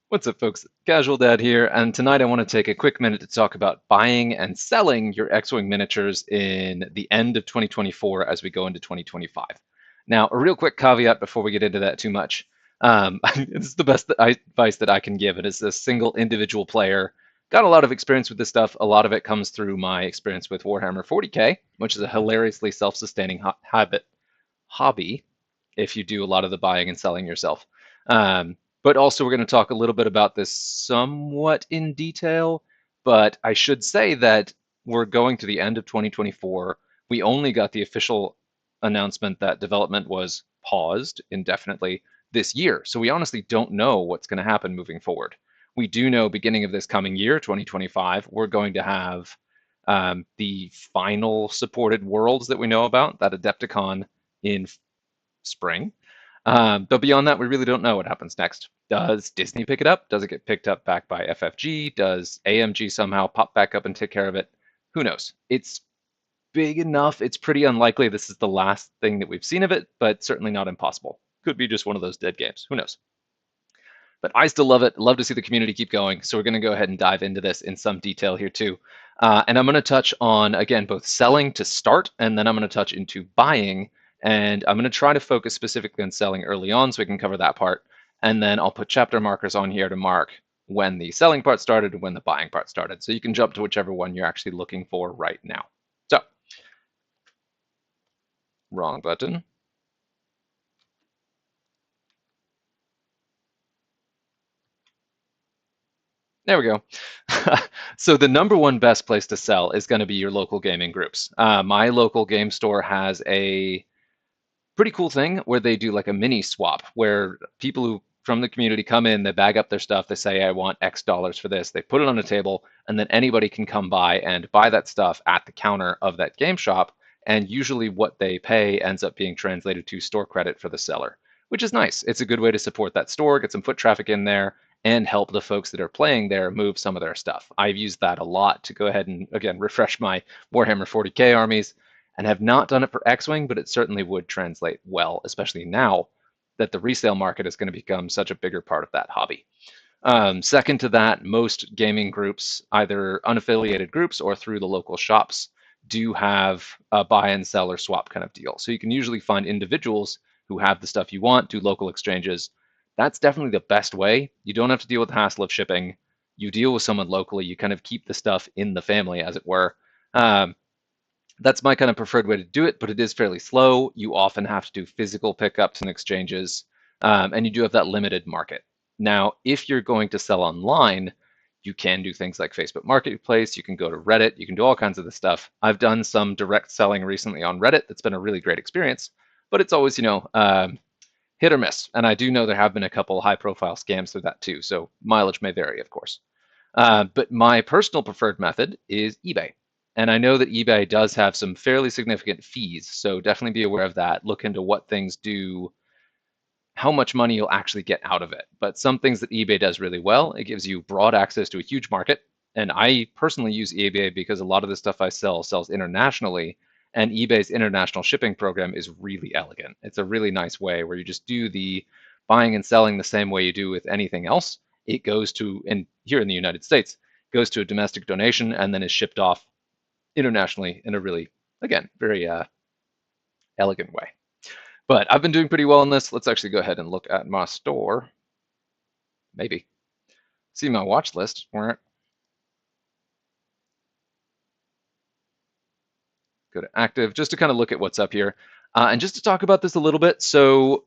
What's up, folks? Casual Dad here, and tonight I want to take a quick minute to talk about buying and selling your X-Wing miniatures in the end of 2024 as we go into 2025. Now, a real quick caveat before we get into that too much. It's the best advice that I can give. It is a single individual player. Got a lot of experience with this stuff. A lot of it comes through my experience with Warhammer 40K, which is a hilariously self-sustaining hobby if you do a lot of the buying and selling yourself. But also, we're going to talk a little bit about this somewhat in detail. But I should say that we're going to the end of 2024. We only got the official announcement that development was paused indefinitely this year. So we honestly don't know what's going to happen moving forward. We do know beginning of this coming year, 2025, we're going to have the final supported worlds that we know about, that Adepticon in spring. But beyond that, we really don't know what happens next. Does Disney pick it up? Does it get picked up back by FFG? Does AMG somehow pop back up and take care of it? Who knows? It's big enough. It's pretty unlikely this is the last thing that we've seen of it, but certainly not impossible. Could be just one of those dead games. Who knows? But I still love it. Love to see the community keep going. So we're going to go ahead and dive into this in some detail here too. And I'm going to touch on, again, both selling to start, and then I'm going to touch into buying. And I'm going to try to focus specifically on selling early on so we can cover that part. And then I'll put chapter markers on here to mark when the selling part started and when the buying part started. So you can jump to whichever one you're actually looking for right now. So, wrong button. There we go. So the number one best place to sell is going to be your local gaming groups. My local game store has a pretty cool thing where they do like a mini swap where people who from the community come in, they bag up their stuff, they say, I want X dollars for this. They put it on a table, and then anybody can come by and buy that stuff at the counter of that game shop. And usually what they pay ends up being translated to store credit for the seller, which is nice. It's a good way to support that store, get some foot traffic in there, and help the folks that are playing there move some of their stuff. I've used that a lot to go ahead and, again, refresh my Warhammer 40K armies, and have not done it for X-Wing, but it certainly would translate well, especially now that the resale market is going to become such a bigger part of that hobby. Second to that, most gaming groups, either unaffiliated groups or through the local shops, do have a buy and sell or swap kind of deal. So you can usually find individuals who have the stuff you want, do local exchanges. That's definitely the best way. You don't have to deal with the hassle of shipping. You deal with someone locally. You kind of keep the stuff in the family, as it were. That's my kind of preferred way to do it, but it is fairly slow. You often have to do physical pickups and exchanges, and you do have that limited market. Now, if you're going to sell online, you can do things like Facebook Marketplace, you can go to Reddit, you can do all kinds of this stuff. I've done some direct selling recently on Reddit. That's been a really great experience, but it's always, hit or miss. And I do know there have been a couple high profile scams through that too, so mileage may vary, of course. But my personal preferred method is eBay. And I know that eBay does have some fairly significant fees, so definitely be aware of that. Look into what things do, how much money you'll actually get out of it. But some things that eBay does really well, it gives you broad access to a huge market. And I personally use eBay because a lot of the stuff I sell sells internationally, and eBay's international shipping program is really elegant. It's a really nice way where you just do the buying and selling the same way you do with anything else. It goes to, and here in the United States, goes to a domestic donation and then is shipped off internationally in a really, again, very elegant way. But I've been doing pretty well on this. Let's actually go ahead and look at my store. Maybe. See my watch list. Go to active, just to kind of look at what's up here. And just to talk about this a little bit. So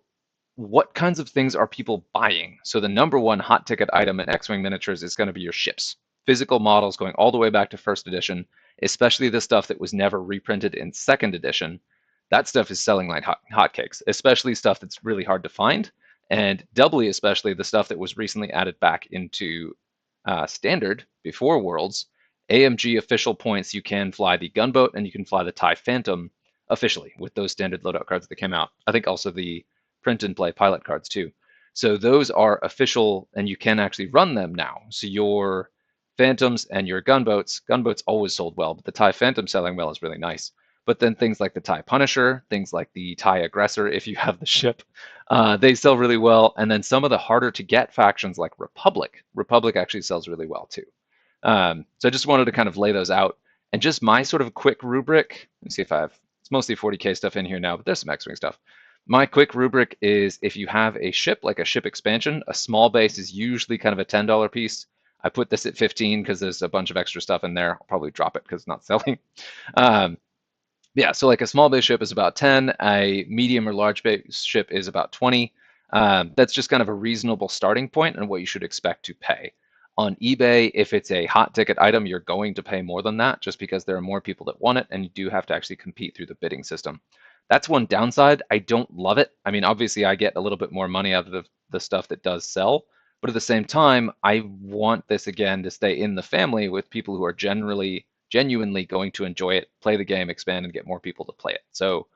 what kinds of things are people buying? So the number one hot ticket item in X-Wing miniatures is going to be your ships. Physical models going all the way back to first edition, especially the stuff that was never reprinted in second edition. That stuff is selling like hotcakes, especially stuff that's really hard to find, and doubly especially the stuff that was recently added back into standard before Worlds. AMG official points, you can fly the gunboat and you can fly the TIE Phantom officially with those standard loadout cards that came out. I think also the print and play pilot cards too. So those are official and you can actually run them now. So your Phantoms and your gunboats always sold well, but the TIE Phantom selling well is really nice. But then things like the TIE Punisher, things like the TIE Aggressor, if you have the ship, They sell really well, and then some of the harder to get factions like Republic. Republic actually sells really well too. So I just wanted to kind of lay those out, and just my sort of quick rubric. Let me see if I have. It's mostly 40K stuff in here now, but there's some X-wing stuff. My quick rubric is if you have a ship, like a ship expansion, a small base is usually kind of a $10 piece. I put this at 15 because there's a bunch of extra stuff in there. I'll probably drop it because it's not selling. Um, yeah, so like a small base ship is about 10, a medium or large base ship is about 20. That's just kind of a reasonable starting point and what you should expect to pay. On eBay, if it's a hot ticket item, you're going to pay more than that just because there are more people that want it and you do have to actually compete through the bidding system. That's one downside. I don't love it. I mean, obviously, I get a little bit more money out of the stuff that does sell, but at the same time, I want this again to stay in the family with people who are genuinely going to enjoy it, play the game, expand, and get more people to play it. So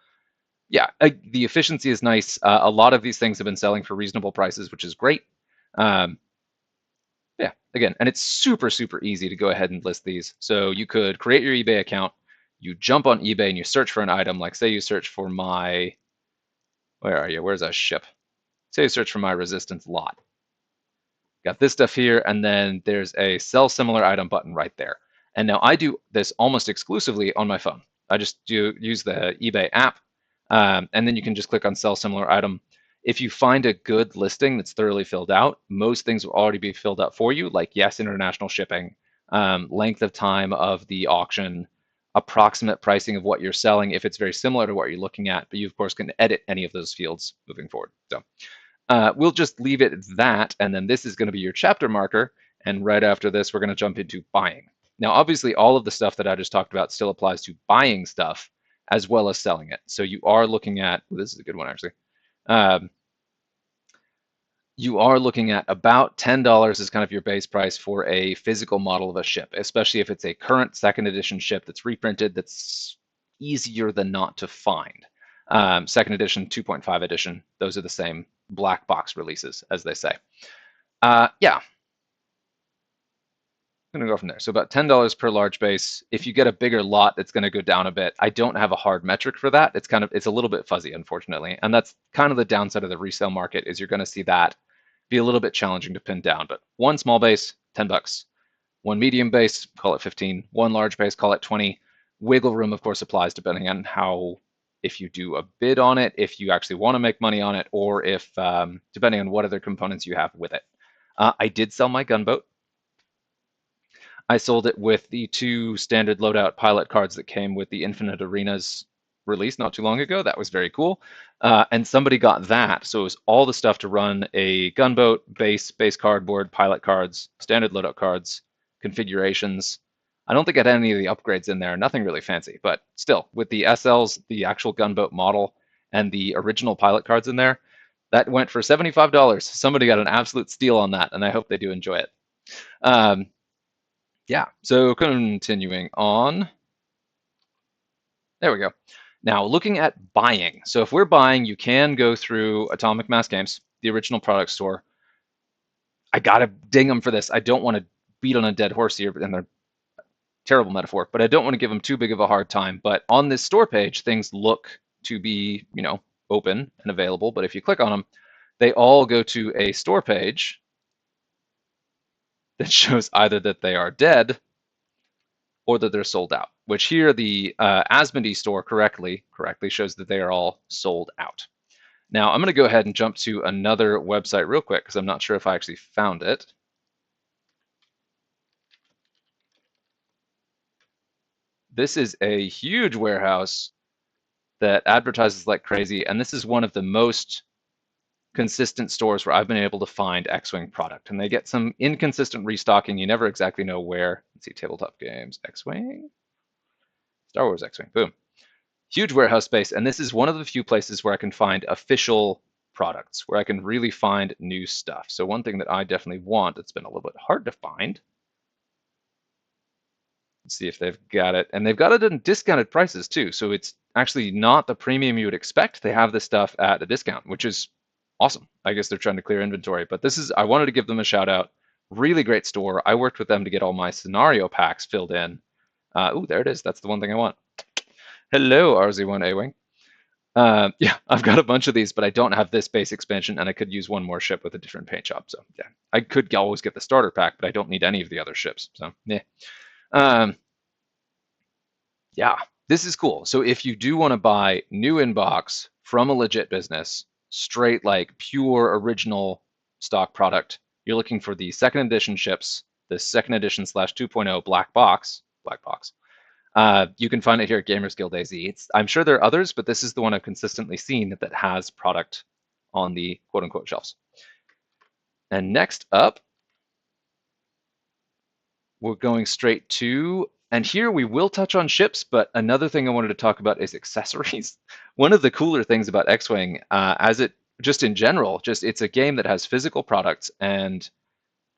yeah, the efficiency is nice. A lot of these things have been selling for reasonable prices, which is great. Um, yeah, again, and it's super, super easy to go ahead and list these. So you could create your eBay account, you jump on eBay and you search for an item, like say you search for my, where are you? Where's a ship? Say you search for my resistance lot. Got this stuff here, and then there's a sell similar item button right there. And now I do this almost exclusively on my phone. I just use the eBay app, and then you can just click on sell similar item. If you find a good listing that's thoroughly filled out, most things will already be filled out for you, like yes, international shipping, length of time of the auction, approximate pricing of what you're selling if it's very similar to what you're looking at, but you of course can edit any of those fields moving forward. So we'll just leave it at that, and then this is going to be your chapter marker, and right after this, we're going to jump into buying. Now, obviously, all of the stuff that I just talked about still applies to buying stuff as well as selling it. So you are looking at, this is a good one actually, um, you are looking at about $10 as kind of your base price for a physical model of a ship, especially if it's a current second edition ship that's reprinted that's easier than not to find. Second edition, 2.5 edition, those are the same black box releases, as they say. Yeah, I'm gonna go from there. So about $10 per large base. If you get a bigger lot, it's gonna go down a bit. I don't have a hard metric for that. It's a little bit fuzzy, unfortunately. And that's kind of the downside of the resale market is you're gonna see that be a little bit challenging to pin down. But one small base, $10. One medium base, call it 15. One large base, call it 20. Wiggle room, of course, applies depending on how, if you do a bid on it, if you actually want to make money on it, or if, depending on what other components you have with it. I did sell my gunboat. I sold it with the 2 standard loadout pilot cards that came with the Infinite Arenas release not too long ago. That was very cool. And somebody got that. So it was all the stuff to run a gunboat, base cardboard, pilot cards, standard loadout cards, configurations. I don't think I had any of the upgrades in there. Nothing really fancy, but still, with the SLs, the actual gunboat model, and the original pilot cards in there, that went for $75. Somebody got an absolute steal on that, and I hope they do enjoy it. Yeah, so continuing on. There we go. Now, looking at buying. So if we're buying, you can go through Atomic Mass Games, the original product store. I gotta ding them for this. I don't want to beat on a dead horse here, and they're terrible metaphor, but I don't want to give them too big of a hard time. But on this store page, things look to be, open and available. But if you click on them, they all go to a store page that shows either that they are dead or that they're sold out, which here the Asmodee store correctly shows that they are all sold out. Now I'm going to go ahead and jump to another website real quick because I'm not sure if I actually found it. This is a huge warehouse that advertises like crazy, and this is one of the most consistent stores where I've been able to find X-Wing product, and they get some inconsistent restocking. You never exactly know where. Let's see, tabletop games, X-Wing, Star Wars X-Wing, boom. Huge warehouse space, and this is one of the few places where I can find official products, where I can really find new stuff. So one thing that I definitely want that's been a little bit hard to find, let's see if they've got it, and they've got it at discounted prices too, so it's actually not the premium you would expect. They have this stuff at a discount, which is awesome. I guess they're trying to clear inventory, but I wanted to give them a shout out. Really great store. I worked with them to get all my scenario packs filled in. Ooh, there it is. That's the one thing I want. Hello, RZ1 A-Wing. Yeah, I've got a bunch of these, but I don't have this base expansion, and I could use one more ship with a different paint job. So yeah, I could always get the starter pack, but I don't need any of the other ships. So yeah, um, yeah, this is cool. So if you do want to buy new in box from a legit business, straight like pure original stock product, you're looking for the second edition ships, the second edition slash 2.0 black box. You can find it here at Gamers Guild AZ. I'm sure there are others, but this is the one I've consistently seen that has product on the quote unquote shelves. And next up, we're going straight to, and here we will touch on ships, but another thing I wanted to talk about is accessories. One of the cooler things about X-Wing, as it just in general, just it's a game that has physical products, and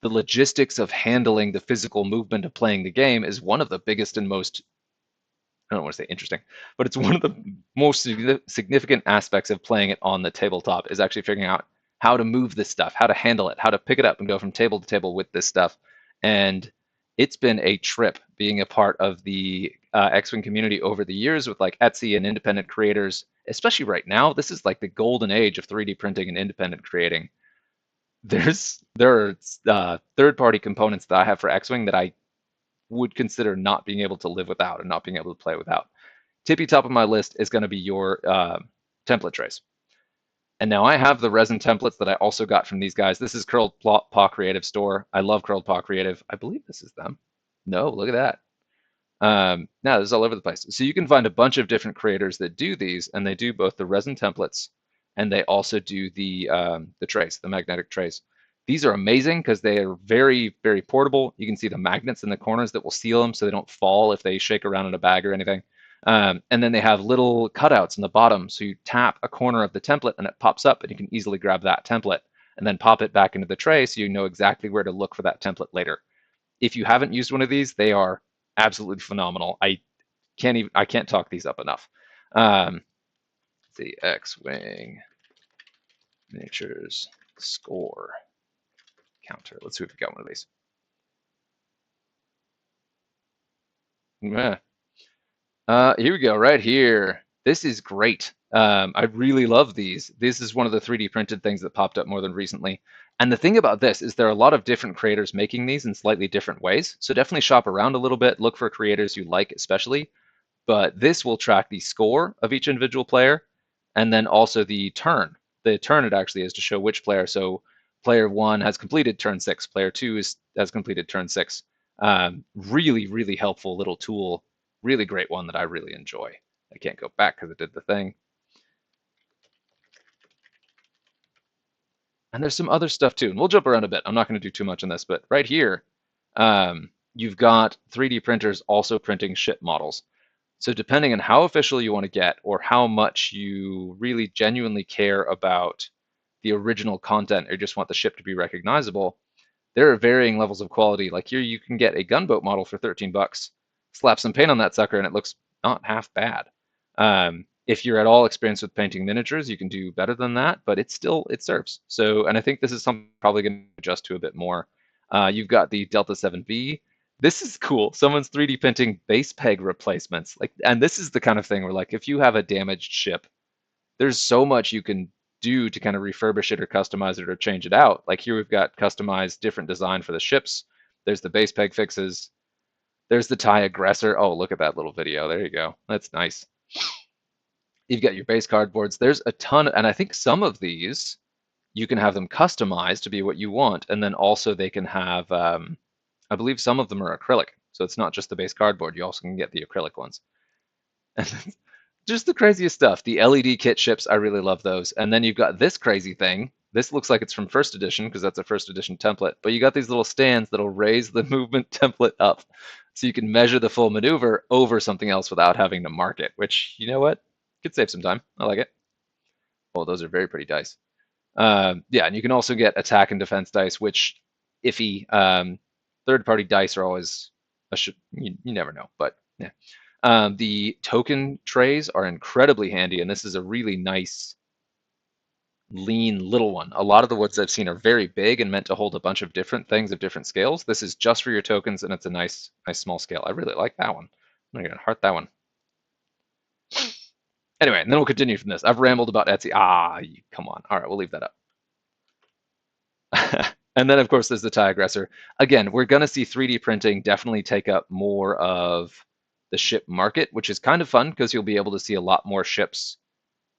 the logistics of handling the physical movement of playing the game is one of the biggest and most, I don't want to say interesting, but it's one of the most significant aspects of playing it on the tabletop is actually figuring out how to move this stuff, how to handle it, how to pick it up and go from table to table with this stuff. And it's been a trip being a part of the X-Wing community over the years with like Etsy and independent creators, especially right now. This is like the golden age of 3D printing and independent creating. There are third-party components that I have for X-Wing that I would consider not being able to live without and not being able to play without. Tippy top of my list is going to be your template trays. And now I have the resin templates that I also got from these guys. This is Curled Paw Creative Store. I love Curled Paw Creative. I believe this is them. No, look at that. Now this is all over the place. So you can find a bunch of different creators that do these, and they do both the resin templates and they also do the trays, the magnetic trays. These are amazing because they are very, very portable. You can see the magnets in the corners that will seal them so they don't fall if they shake around in a bag or anything. And then they have little cutouts in the bottom, so you tap a corner of the template and it pops up, and you can easily grab that template and then pop it back into the tray so you know exactly where to look for that template later. If you haven't used one of these, they are absolutely phenomenal. I can't talk these up enough. The X-Wing miniatures score counter. Let's see if we got one of these. Yeah. Here we go, right here. This is great. I really love these. This is one of the 3D printed things that popped up more than recently. And the thing about this is there are a lot of different creators making these in slightly different ways. So definitely shop around a little bit, look for creators you like especially. But this will track the score of each individual player and then also the turn. The turn it actually is to show which player. So player one has completed turn six, player two has completed turn six. Really, really helpful little tool. Really great one that I really enjoy. I can't go back because it did the thing. And there's some other stuff too. And we'll jump around a bit. I'm not going to do too much on this, but right here, you've got 3D printers also printing ship models. So depending on how official you want to get or how much you really genuinely care about the original content or just want the ship to be recognizable, there are varying levels of quality. Like here, you can get a gunboat model for 13 bucks, slap some paint on that sucker, and it looks not half bad. If you're at all experienced with painting miniatures, you can do better than that, but it serves. So, and I think this is something probably going to adjust to a bit more. You've got the Delta 7V. This is cool. Someone's 3D printing base peg replacements. Like, and this is the kind of thing where, like, if you have a damaged ship, there's so much you can do to kind of refurbish it or customize it or change it out. Like here we've got customized different design for the ships. There's the base peg fixes. There's the TIE aggressor. Oh, look at that little video. There you go. That's nice. You've got your base cardboards. There's a ton, and I think some of these you can have them customized to be what you want, and then also they can have, I believe some of them are acrylic, so it's not just the base cardboard. You also can get the acrylic ones. Just the craziest stuff. The LED kit ships, I really love those. And then you've got this crazy thing. This looks like it's from first edition because that's a first edition template. But you got these little stands that'll raise the movement template up so you can measure the full maneuver over something else without having to mark it, which, you know what? Could save some time. I like it. Oh, those are very pretty dice. Yeah, and you can also get attack and defense dice, which iffy. Third-party dice are always you never know, but yeah. The token trays are incredibly handy, and this is a really nice, lean little one. A lot of the ones I've seen are very big and meant to hold a bunch of different things of different scales. This is just for your tokens, and it's a nice small scale. I really like that one. I'm gonna heart that one. Anyway, and then we'll continue from this. I've rambled about Etsy. Come on. All right, we'll leave that up. And then, of course, there's the TIE aggressor. Again, we're going to see 3D printing definitely take up more of the ship market, which is kind of fun because you'll be able to see a lot more ships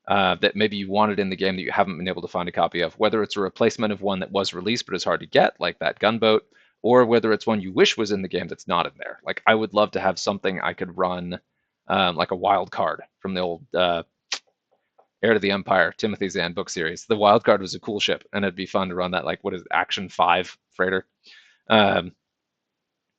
that maybe you wanted in the game that you haven't been able to find a copy of, whether it's a replacement of one that was released but is hard to get, like that gunboat, or whether it's one you wish was in the game that's not in there. Like, I would love to have something I could run, like a wild card from the old Heir to the Empire, Timothy Zahn book series. The wild card was a cool ship, and it'd be fun to run that, like, what is it, Action 5 freighter. Um,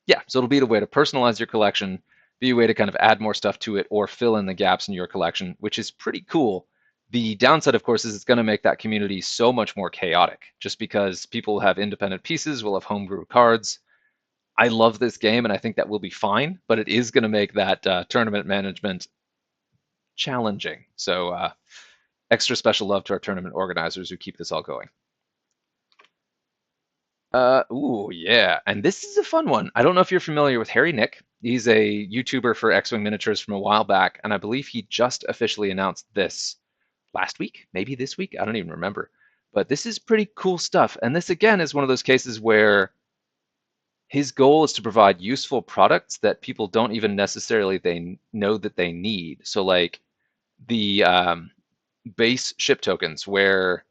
yeah, so it'll be a way to personalize your collection, be a way to kind of add more stuff to it or fill in the gaps in your collection, which is pretty cool. The downside, of course, is it's going to make that community so much more chaotic just because people have independent pieces, will have homebrew cards. I love this game and I think that will be fine, but it is going to make that tournament management challenging. So, extra special love to our tournament organizers who keep this all going. Ooh, yeah. And this is a fun one. I don't know if you're familiar with Harry Nick. He's a YouTuber for X-Wing miniatures from a while back, and I believe he just officially announced this last week, maybe this week. I don't even remember. But this is pretty cool stuff. And this again is one of those cases where his goal is to provide useful products that people don't even necessarily they know that they need. So like the base ship tokens where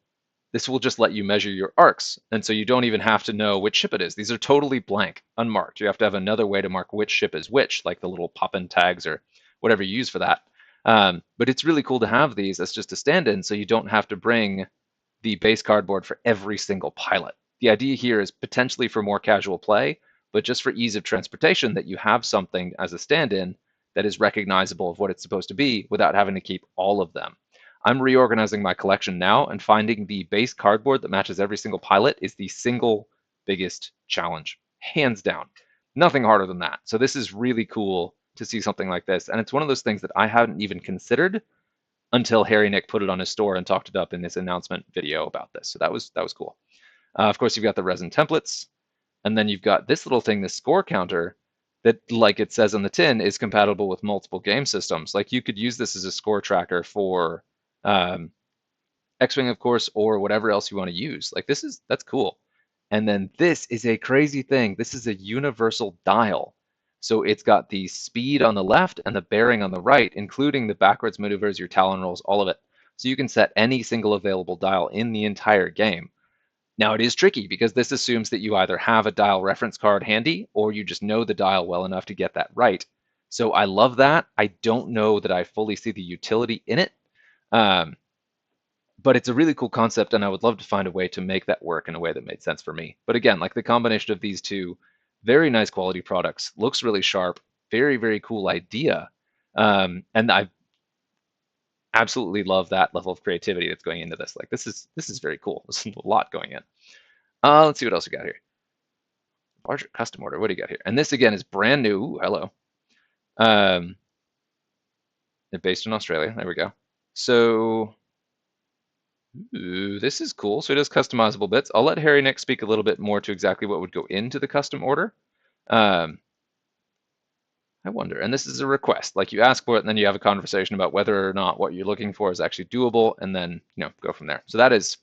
this will just let you measure your arcs. And so you don't even have to know which ship it is. These are totally blank, unmarked. You have to have another way to mark which ship is which, like the little pop-in tags or whatever you use for that. But it's really cool to have these as just a stand-in so you don't have to bring the base cardboard for every single pilot. The idea here is potentially for more casual play, but just for ease of transportation that you have something as a stand-in that is recognizable of what it's supposed to be without having to keep all of them. I'm reorganizing my collection now, and finding the base cardboard that matches every single pilot is the single biggest challenge, hands down. Nothing harder than that. So this is really cool to see something like this, and it's one of those things that I hadn't even considered until Harry Nick put it on his store and talked it up in this announcement video about this. So that was cool. Of course, you've got the resin templates, and then you've got this little thing, this score counter, that, like it says on the tin, is compatible with multiple game systems. Like you could use this as a score tracker for um, X-Wing, of course, or whatever else you want to use. Like that's cool. And then this is a crazy thing. This is a universal dial. So it's got the speed on the left and the bearing on the right, including the backwards maneuvers, your Talon rolls, all of it. So you can set any single available dial in the entire game. Now it is tricky because this assumes that you either have a dial reference card handy or you just know the dial well enough to get that right. So I love that. I don't know that I fully see the utility in it. But it's a really cool concept, and I would love to find a way to make that work in a way that made sense for me. But again, like the combination of these two, very nice quality products, looks really sharp, very, very cool idea. And I absolutely love that level of creativity that's going into this. Like this is very cool. There's a lot going in. Let's see what else we got here. Larger custom order. What do you got here? And this again is brand new. Ooh, hello. They're based in Australia. There we go. So ooh, this is cool. So it has customizable bits. I'll let Harry Nick speak a little bit more to exactly what would go into the custom order. I wonder, and this is a request. Like you ask for it, and then you have a conversation about whether or not what you're looking for is actually doable, and then go from there. So that is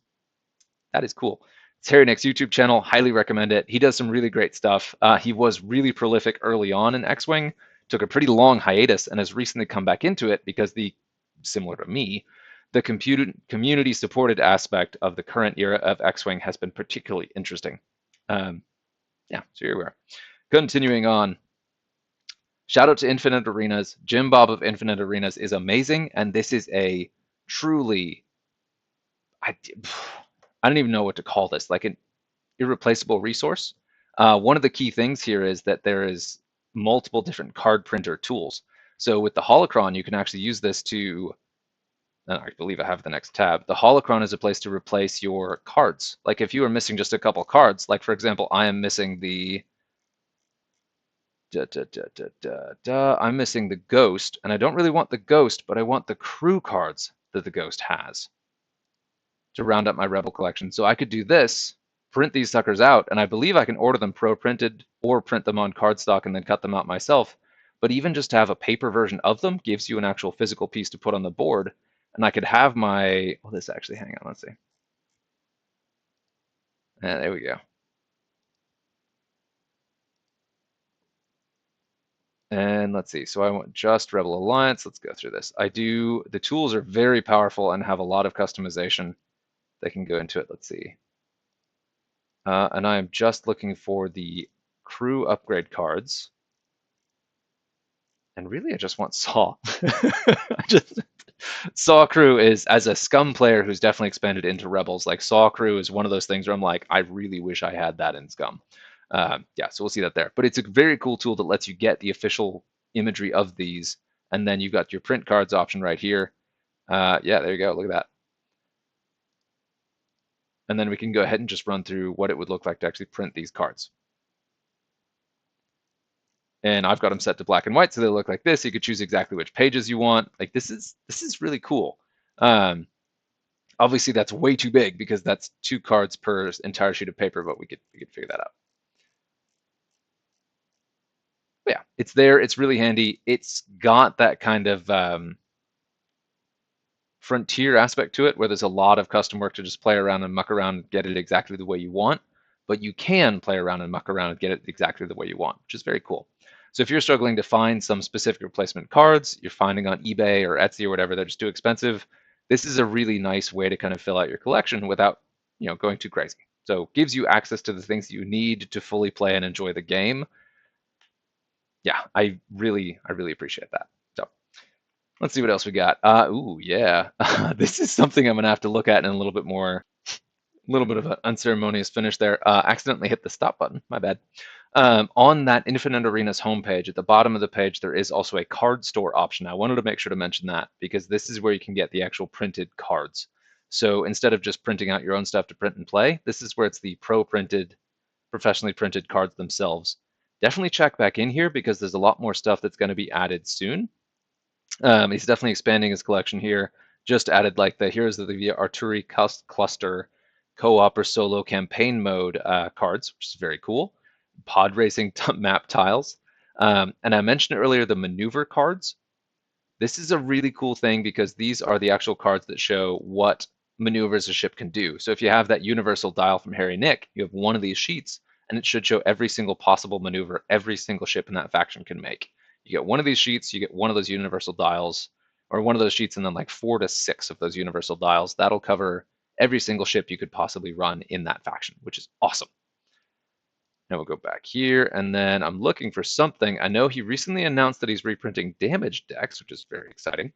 cool. It's Harry Nick's YouTube channel. Highly recommend it. He does some really great stuff. He was really prolific early on in X-Wing, took a pretty long hiatus, and has recently come back into it because similar to me, the community supported aspect of the current era of X-Wing has been particularly interesting. Yeah, so here we are. Continuing on. Shout out to Infinite Arenas. Jim Bob of Infinite Arenas is amazing, and this is a truly, I don't even know what to call this, like an irreplaceable resource. One of the key things here is that there is multiple different card printer tools. So with the Holocron, you can actually use this to, and I believe I have the next tab. The Holocron is a place to replace your cards. Like if you are missing just a couple cards, like for example, I am missing the I'm missing the Ghost, and I don't really want the Ghost, but I want the crew cards that the Ghost has to round up my Rebel collection. So I could do this, print these suckers out, and I believe I can order them pro-printed or print them on cardstock and then cut them out myself. But even just to have a paper version of them gives you an actual physical piece to put on the board. And I could have my, well, this actually, hang on, let's see. There we go. And let's see, so I want just Rebel Alliance. Let's go through this. The tools are very powerful and have a lot of customization that can go into it. Let's see. And I am just looking for the crew upgrade cards. And really, I just want Saw. I just Saw Crew is, as a Scum player who's definitely expanded into Rebels, like Saw Crew is one of those things where I'm like, I really wish I had that in Scum. Yeah, so we'll see that there. But it's a very cool tool that lets you get the official imagery of these, and then you've got your print cards option right here. Yeah, there you go. Look at that. And then we can go ahead and just run through what it would look like to actually print these cards. And I've got them set to black and white, so they look like this. You could choose exactly which pages you want. Like this is really cool. Obviously, that's way too big because that's 2 cards per entire sheet of paper, but we could figure that out. But yeah, it's there. It's really handy. It's got that kind of frontier aspect to it where there's a lot of custom work to just play around and muck around and get it exactly the way you want. But you can play around and muck around and get it exactly the way you want, which is very cool. So if you're struggling to find some specific replacement cards, you're finding on eBay or Etsy or whatever, they're just too expensive, this is a really nice way to kind of fill out your collection without, going too crazy. So gives you access to the things that you need to fully play and enjoy the game. Yeah, I really appreciate that. So let's see what else we got. Ooh, yeah. This is something I'm gonna have to look at in a little bit more, a little bit of an unceremonious finish there. Accidentally hit the stop button. My bad. On that Infinite Arenas homepage, at the bottom of the page, there is also a card store option. I wanted to make sure to mention that because this is where you can get the actual printed cards. So instead of just printing out your own stuff to print and play, this is where it's the professionally printed cards themselves. Definitely check back in here because there's a lot more stuff that's going to be added soon. He's definitely expanding his collection here. Just added like the Heroes of the Arturi Cluster co-op or solo campaign mode cards, which is very cool. Pod racing map tiles. And I mentioned earlier the maneuver cards. This is a really cool thing because these are the actual cards that show what maneuvers a ship can do. So if you have that universal dial from Harry Nick, you have one of these sheets, and it should show every single possible maneuver every single ship in that faction can make. You get one of these sheets, you get one of those universal dials, or one of those sheets, and then like 4 to 6 of those universal dials. That'll cover every single ship you could possibly run in that faction, which is awesome. Now we'll go back here, and then I'm looking for something. I know he recently announced that he's reprinting damage decks, which is very exciting.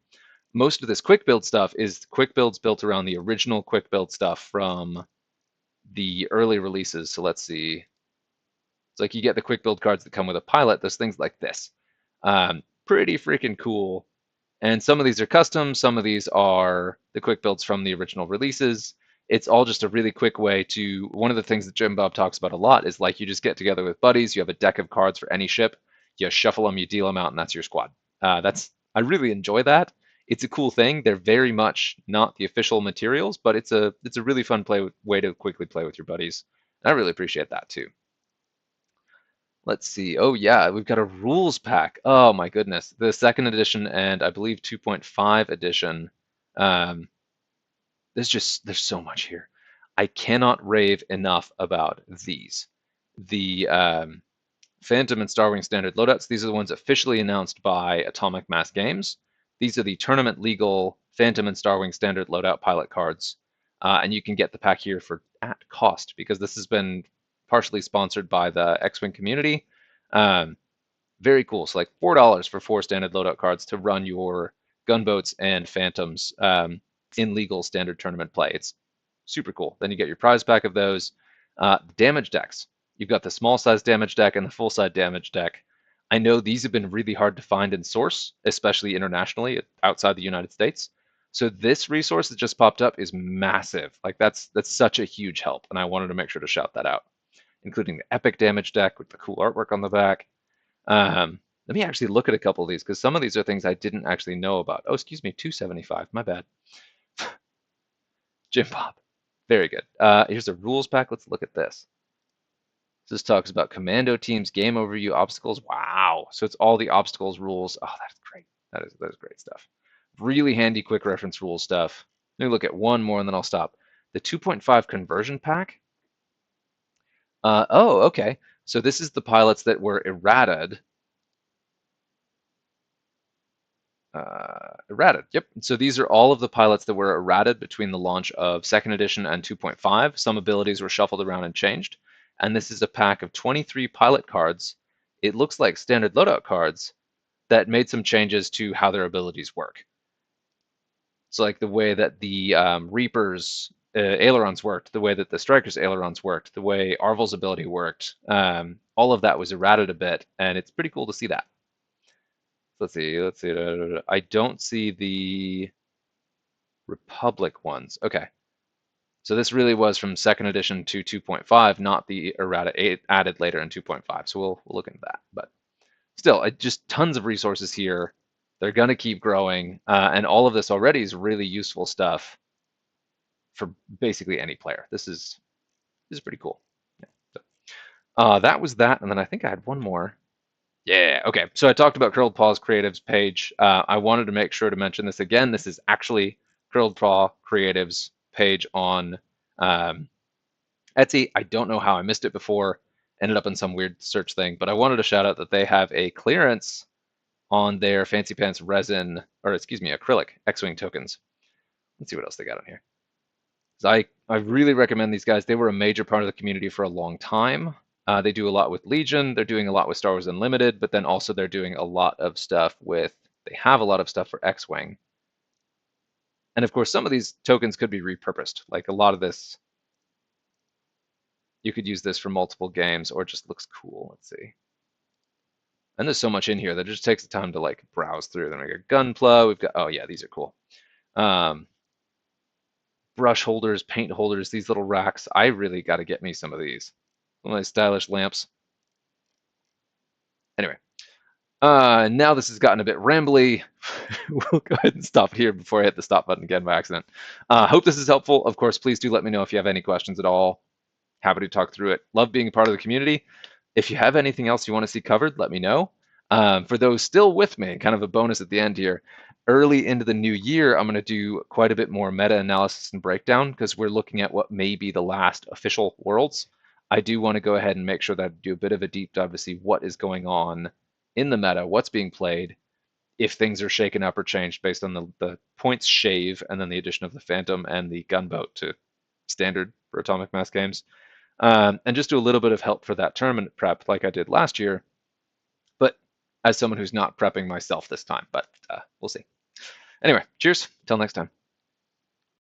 Most of this quick build stuff is quick builds built around the original quick build stuff from the early releases. So let's see. It's like you get the quick build cards that come with a pilot. There's things like this. Pretty freaking cool. And some of these are custom, some of these are the quick builds from the original releases. It's all just a really quick way to, one of the things that Jim Bob talks about a lot is like you just get together with buddies, you have a deck of cards for any ship, you shuffle them, you deal them out, and that's your squad. I really enjoy that. It's a cool thing. They're very much not the official materials, but it's a really fun way to quickly play with your buddies. And I really appreciate that too. Let's see. Oh yeah, we've got a rules pack. Oh my goodness. The second edition and I believe 2.5 edition. Um, there's so much here. I cannot rave enough about these. The Phantom and Starwing standard loadouts. These are the ones officially announced by Atomic Mass Games. These are the tournament legal Phantom and Starwing standard loadout pilot cards. And you can get the pack here for at cost because this has been partially sponsored by the X-Wing community. Um, very cool. So like $4 for 4 standard loadout cards to run your gunboats and phantoms in legal standard tournament play. It's super cool. Then you get your prize pack of those. Damage decks. You've got the small size damage deck and the full size damage deck. I know these have been really hard to find in source, especially internationally outside the United States. So this resource that just popped up is massive. Like that's such a huge help, and I wanted to make sure to shout that out, including the epic damage deck with the cool artwork on the back. Let me actually look at a couple of these because some of these are things I didn't actually know about. Oh, excuse me, 275. My bad. Jim Bob. Very good. Here's a rules pack. Let's look at this. This talks about commando teams, game overview, obstacles. Wow. So it's all the obstacles rules. Oh, that's great. That is great stuff. Really handy quick reference rule stuff. Let me look at one more and then I'll stop. The 2.5 conversion pack. Oh, okay. So this is the pilots that were errated. Errated, yep. So these are all of the pilots that were errated between the launch of second edition and 2.5. Some abilities were shuffled around and changed. And this is a pack of 23 pilot cards. It looks like standard loadout cards that made some changes to how their abilities work. So like the way that the Reaper's ailerons worked, the way that the Striker's ailerons worked, the way Arvel's ability worked, all of that was errated a bit, and it's pretty cool to see that. Let's see. I don't see the Republic ones. Okay. So this really was from second edition to 2.5, not the errata added later in 2.5. So we'll look into that. But still, just tons of resources here. They're going to keep growing. And all of this already is really useful stuff for basically any player. This is pretty cool. Yeah. So, that was that. And then I think I had one more. Yeah, okay. So I talked about Curled Paw's Creatives page. I wanted to make sure to mention this again. This is actually Curled Paw Creatives page on Etsy. I don't know how I missed it before. Ended up in some weird search thing, but I wanted to shout out that they have a clearance on their Fancy Pants resin, or excuse me, acrylic X-Wing tokens. Let's see what else they got on here. I really recommend these guys. They were a major part of the community for a long time. They do a lot with Legion. They're doing a lot with Star Wars Unlimited, but then also they're doing a lot of stuff with, they have a lot of stuff for X-Wing. And of course, some of these tokens could be repurposed. Like a lot of this, you could use this for multiple games or it just looks cool. Let's see. And there's so much in here that it just takes the time to like browse through. Then we got Gunpla. We've got, oh yeah, these are cool. Brush holders, paint holders, these little racks. I really got to get me some of these. One of those stylish lamps. Anyway, now this has gotten a bit rambly. We'll go ahead and stop here before I hit the stop button again by accident. Hope this is helpful. Of course, please do let me know if you have any questions at all. Happy to talk through it. Love being a part of the community. If you have anything else you want to see covered, let me know. For those still with me, kind of a bonus at the end here, early into the new year, I'm going to do quite a bit more meta-analysis and breakdown because we're looking at what may be the last official worlds. I do want to go ahead and make sure that I do a bit of a deep dive to see what is going on in the meta, what's being played, if things are shaken up or changed based on the points shave and then the addition of the Phantom and the Gunboat to standard for Atomic Mass games. And just do a little bit of help for that tournament prep like I did last year, but as someone who's not prepping myself this time, but we'll see. Anyway, cheers. Till next time.